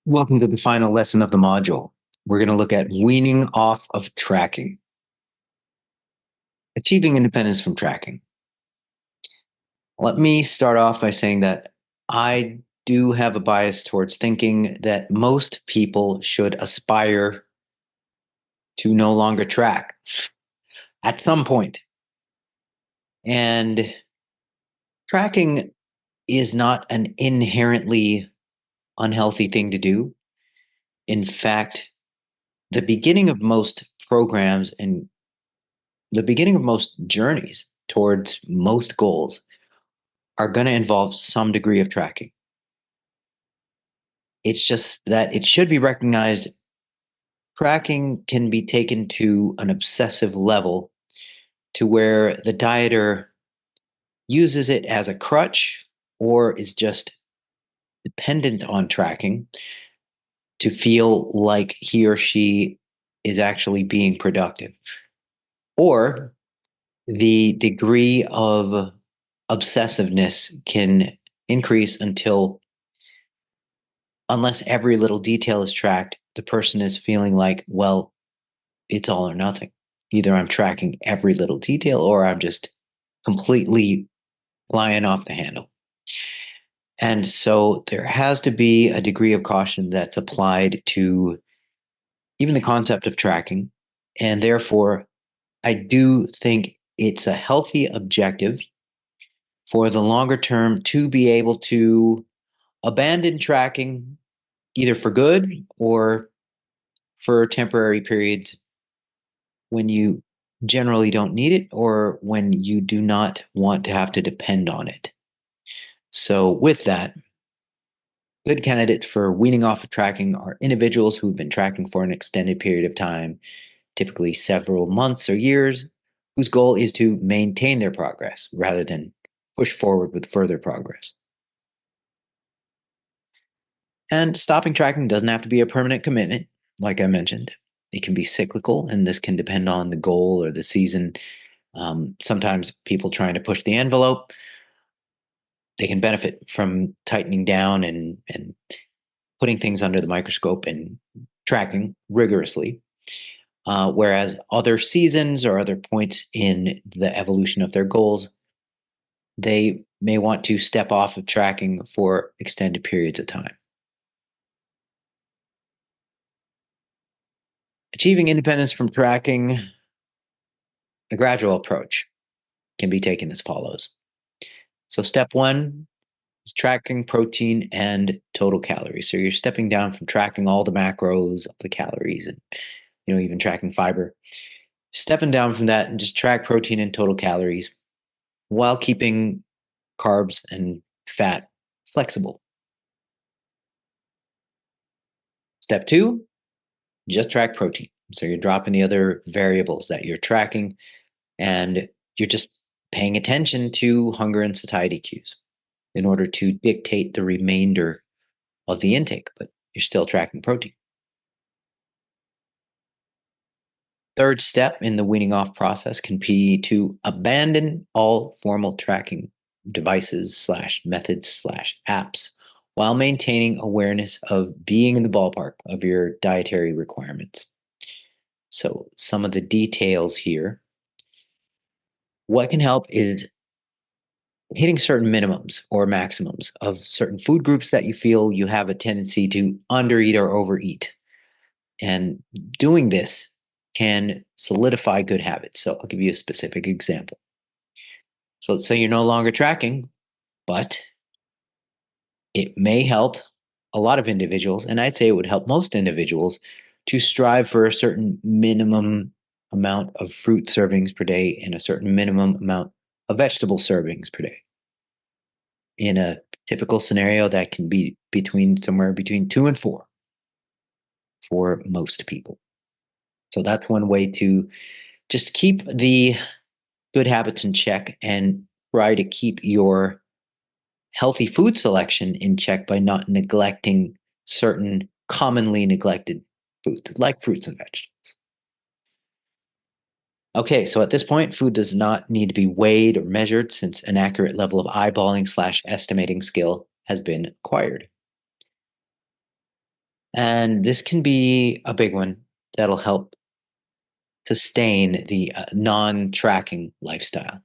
Welcome to the final lesson of the module. We're going to look at weaning off of tracking. Achieving independence from tracking. Let me start off by saying that I do have a bias towards thinking that most people should aspire to no longer track at some point. And tracking is not an inherently unhealthy thing to do. In fact, the beginning of most programs and the beginning of most journeys towards most goals are going to involve some degree of tracking. It's just that it should be recognized tracking can be taken to an obsessive level to where the dieter uses it as a crutch or is just dependent on tracking to feel like he or she is actually being productive. Or the degree of obsessiveness can increase until, unless every little detail is tracked, the person is feeling like, well, it's all or nothing. Either I'm tracking every little detail or I'm just completely flying off the handle. And so there has to be a degree of caution that's applied to even the concept of tracking. And therefore, I do think it's a healthy objective for the longer term to be able to abandon tracking either for good or for temporary periods when you generally don't need it or when you do not want to have to depend on it. So, with that, good candidates for weaning off of tracking are individuals who've been tracking for an extended period of time, typically several months or years, whose goal is to maintain their progress rather than push forward with further progress. And stopping tracking doesn't have to be a permanent commitment, like I mentioned. It can be cyclical, and this can depend on the goal or the season. Sometimes people trying to push the envelope, they can benefit from tightening down and putting things under the microscope and tracking rigorously. Whereas other seasons or other points in the evolution of their goals, they may want to step off of tracking for extended periods of time. Achieving independence from tracking, a gradual approach can be taken as follows. So, step one is tracking protein and total calories. So, you're stepping down from tracking all the macros of the calories and even tracking fiber. Stepping down from that and just track protein and total calories while keeping carbs and fat flexible. Step two, just track protein. So you're dropping the other variables that you're tracking and you're just paying attention to hunger and satiety cues in order to dictate the remainder of the intake, but you're still tracking protein. Third step in the weaning off process can be to abandon all formal tracking devices / methods / apps while maintaining awareness of being in the ballpark of your dietary requirements. So some of the details here. What can help is hitting certain minimums or maximums of certain food groups that you feel you have a tendency to undereat or overeat. And doing this can solidify good habits. So I'll give you a specific example. So let's say you're no longer tracking, but it may help a lot of individuals, and I'd say it would help most individuals to strive for a certain minimum amount of fruit servings per day and a certain minimum amount of vegetable servings per day. In a typical scenario, that can be somewhere between 2 and 4 for most people. So that's one way to just keep the good habits in check and try to keep your healthy food selection in check by not neglecting certain commonly neglected foods like fruits and vegetables. Okay, so at this point, food does not need to be weighed or measured since an accurate level of eyeballing / estimating skill has been acquired. And this can be a big one that'll help sustain the non tracking lifestyle.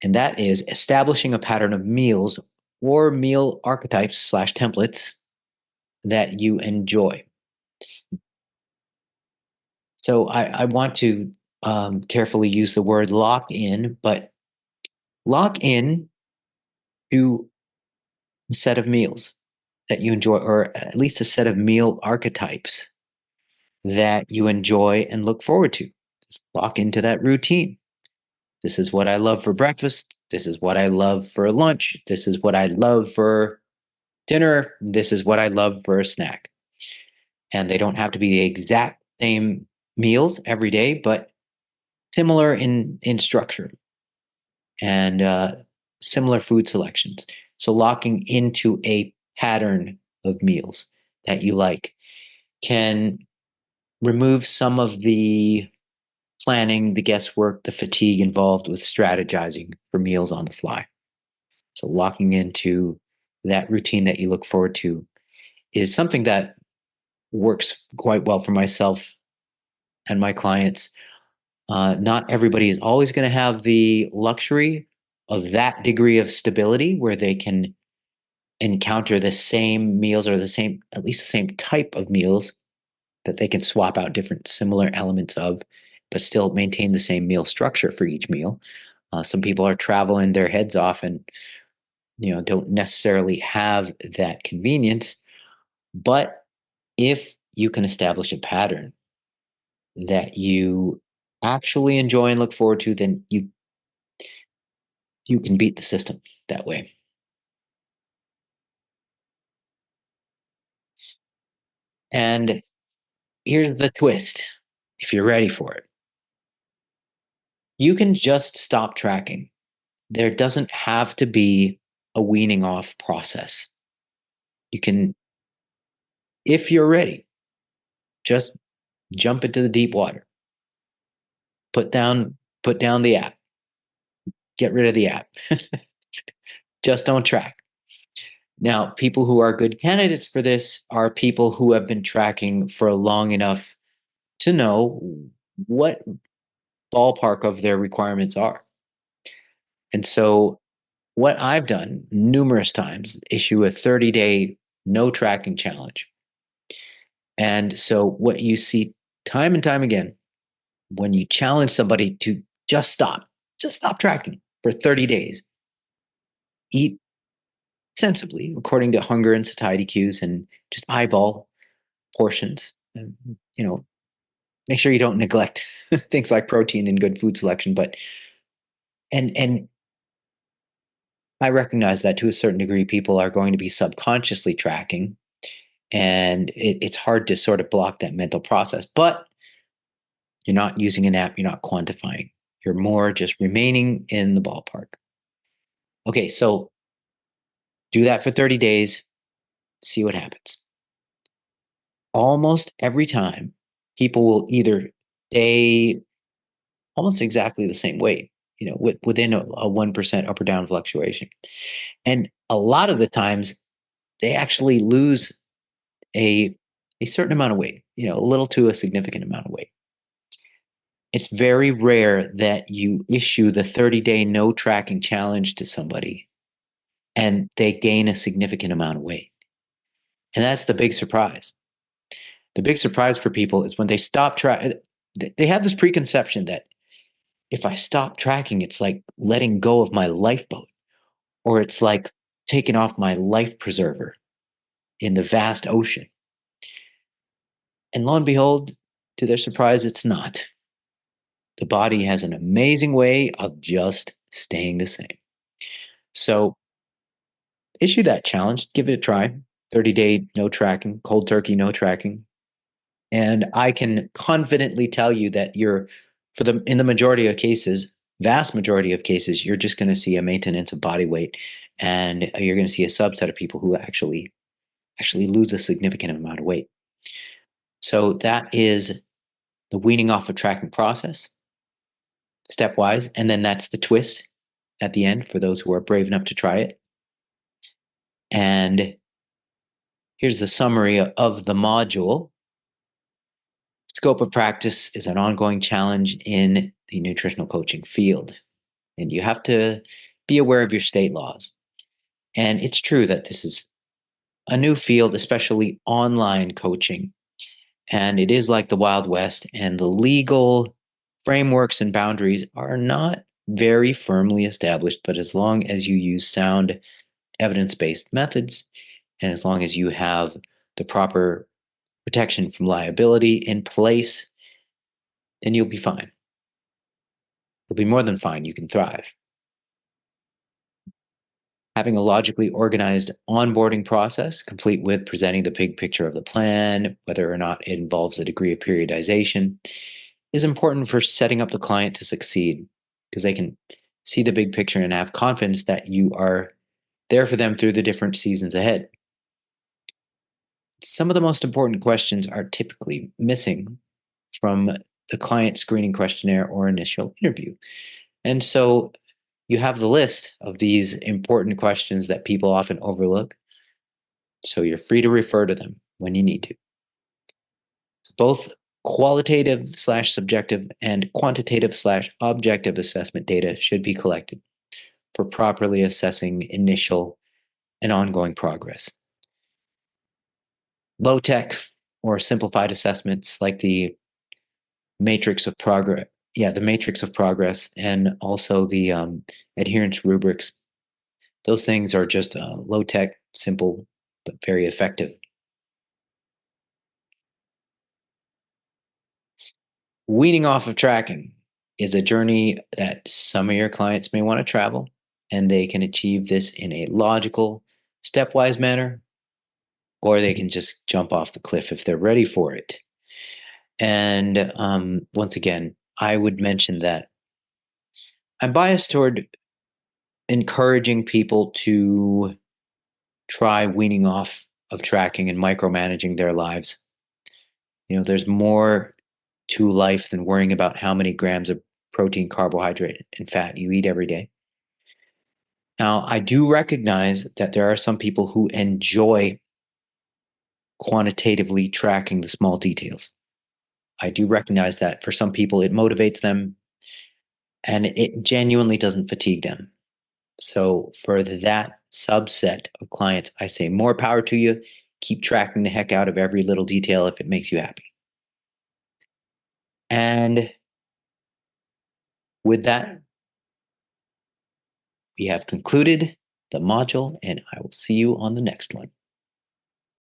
And that is establishing a pattern of meals or meal archetypes slash templates that you enjoy. So I want to carefully use the word lock in, but lock in to a set of meals that you enjoy, or at least a set of meal archetypes that you enjoy and look forward to. Just lock into that routine. This is what I love for breakfast. This is what I love for lunch. This is what I love for dinner. This is what I love for a snack. And they don't have to be the exact same meals every day, but similar in structure and similar food selections. So locking into a pattern of meals that you like can remove some of the planning, the guesswork, the fatigue involved with strategizing for meals on the fly. So locking into that routine that you look forward to is something that works quite well for myself and my clients. Not everybody is always going to have the luxury of that degree of stability where they can encounter the same meals or the same, at least the same type of meals that they can swap out different similar elements of, but still maintain the same meal structure for each meal. Some people are traveling their heads off and don't necessarily have that convenience. But if you can establish a pattern that you actually enjoy and look forward to, then you can beat the system that way. And here's the twist, if you're ready for it. You can just stop tracking. There doesn't have to be a weaning off process. You can, if you're ready, just jump into the deep water. Put down the app. Get rid of the app. Just don't track. Now, people who are good candidates for this are people who have been tracking for long enough to know what ballpark of their requirements are. And so, what I've done numerous times, issue a 30-day no tracking challenge. And so, what you see time and time again, when you challenge somebody to just stop tracking for 30 days, eat sensibly according to hunger and satiety cues, and just eyeball portions. And, make sure you don't neglect things like protein and good food selection. But and I recognize that to a certain degree, people are going to be subconsciously tracking, and it's hard to sort of block that mental process. But you're not using an app, you're not quantifying. You're more just remaining in the ballpark. Okay, so do that for 30 days, see what happens. Almost every time, people will either stay almost exactly the same weight, within a 1% up or down fluctuation. And a lot of the times, they actually lose a a certain amount of weight, a little to a significant amount of weight. It's very rare that you issue the 30-day no tracking challenge to somebody and they gain a significant amount of weight. And that's the big surprise. The big surprise for people is when they stop tracking. They have this preconception that if I stop tracking, it's like letting go of my lifeboat, or it's like taking off my life preserver in the vast ocean. And lo and behold, to their surprise, it's not. The body has an amazing way of just staying the same. So issue that challenge, give it a try. 30-day no tracking, cold turkey no tracking. And I can confidently tell you that in the majority of cases, vast majority of cases, you're just going to see a maintenance of body weight, and you're going to see a subset of people who actually lose a significant amount of weight. So that is the weaning off of tracking process, stepwise, and then that's the twist at the end for those who are brave enough to try it. And Here's the summary of the module. Scope of practice is an ongoing challenge in the nutritional coaching field, and you have to be aware of your state laws. And it's true that this is a new field, especially online coaching. And it is like the Wild West, and the legal frameworks and boundaries are not very firmly established. But as long as you use sound evidence based methods, and as long as you have the proper protection from liability in place, then you'll be fine. You'll be more than fine. You can thrive. Having a logically organized onboarding process, complete with presenting the big picture of the plan, whether or not it involves a degree of periodization, is important for setting up the client to succeed because they can see the big picture and have confidence that you are there for them through the different seasons ahead. Some of the most important questions are typically missing from the client screening questionnaire or initial interview. And so you have the list of these important questions that people often overlook. So you're free to refer to them when you need to. Both qualitative slash subjective and quantitative slash objective assessment data should be collected for properly assessing initial and ongoing progress. Low tech or simplified assessments like the matrix of progress, the matrix of progress, and also the adherence rubrics. Those things are just low tech, simple, but very effective. Weaning off of tracking is a journey that some of your clients may want to travel, and they can achieve this in a logical, stepwise manner, or they can just jump off the cliff if they're ready for it. And once again, I would mention that I'm biased toward encouraging people to try weaning off of tracking and micromanaging their lives. There's more to life than worrying about how many grams of protein, carbohydrate, and fat you eat every day. Now, I do recognize that there are some people who enjoy quantitatively tracking the small details. I do recognize that for some people, it motivates them and it genuinely doesn't fatigue them. So, for that subset of clients, I say more power to you. Keep tracking the heck out of every little detail if it makes you happy. And with that, we have concluded the module, and I will see you on the next one.